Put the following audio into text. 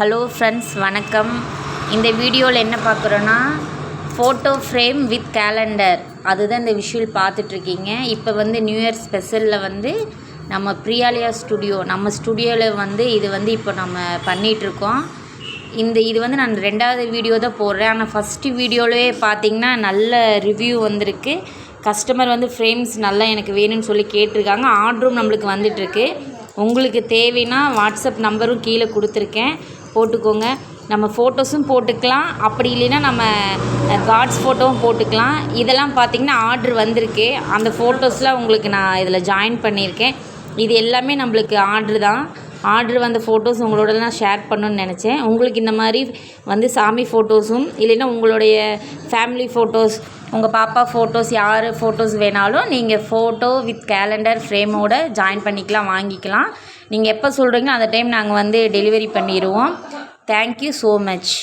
Hello friends, வணக்கம். இந்த வீடியோவில் என்ன பார்க்குறோன்னா, ஃபோட்டோ ஃப்ரேம் வித் கேலண்டர், அதுதான் இந்த விஷுவல் பார்த்துட்ருக்கீங்க. இப்போ வந்து நியூ இயர் ஸ்பெஷலில் நம்ம பிரியாலயா ஸ்டுடியோ, நம்ம ஸ்டுடியோவில் இது இப்போ நம்ம பண்ணிகிட்ருக்கோம். இது நான் 2வது வீடியோ தான் போடுறேன். ஆனால் ஃபஸ்ட்டு வீடியோவிலே பார்த்திங்கன்னா நல்ல ரிவ்யூ வந்திருக்கு. கஸ்டமர் ஃப்ரேம்ஸ் நல்லா எனக்கு வேணும்னு சொல்லி கேட்டிருக்காங்க. ஆர்டரும் நம்மளுக்கு வந்துட்டுருக்கு. உங்களுக்கு தேவைன்னா வாட்ஸ்அப் நம்பரும் கீழே கொடுத்துருக்கேன், போட்டுக்கோங்க. நம்ம ஃபோட்டோஸும் போட்டுக்கலாம், அப்படி இல்லைன்னா நம்ம காட்ஸ் ஃபோட்டோவும் போட்டுக்கலாம். இதெல்லாம் பார்த்திங்கன்னா ஆர்டர் வந்திருக்கு. அந்த ஃபோட்டோஸ்லாம் உங்களுக்கு நான் இதில் ஜாயின் பண்ணியிருக்கேன். இது எல்லாமே நம்மளுக்கு ஆர்டர் தான். ஆர்டர் வந்த ஃபோட்டோஸ் உங்களோடலாம் ஷேர் பண்ணணுன்னு நினச்சேன். உங்களுக்கு இந்த மாதிரி சாமி ஃபோட்டோஸும் இல்லைன்னா உங்களுடைய ஃபேமிலி ஃபோட்டோஸ், உங்கள் பாப்பா ஃபோட்டோஸ், யார் ஃபோட்டோஸ் வேணாலும் நீங்கள் ஃபோட்டோ வித் கேலண்டர் ஃப்ரேமோடு ஜாயின் பண்ணிக்கலாம், வாங்கிக்கலாம். நீங்கள் எப்போ சொல்கிறீங்களோ அந்த டைம் நாங்கள் டெலிவரி பண்ணிடுவோம். Thank you so much.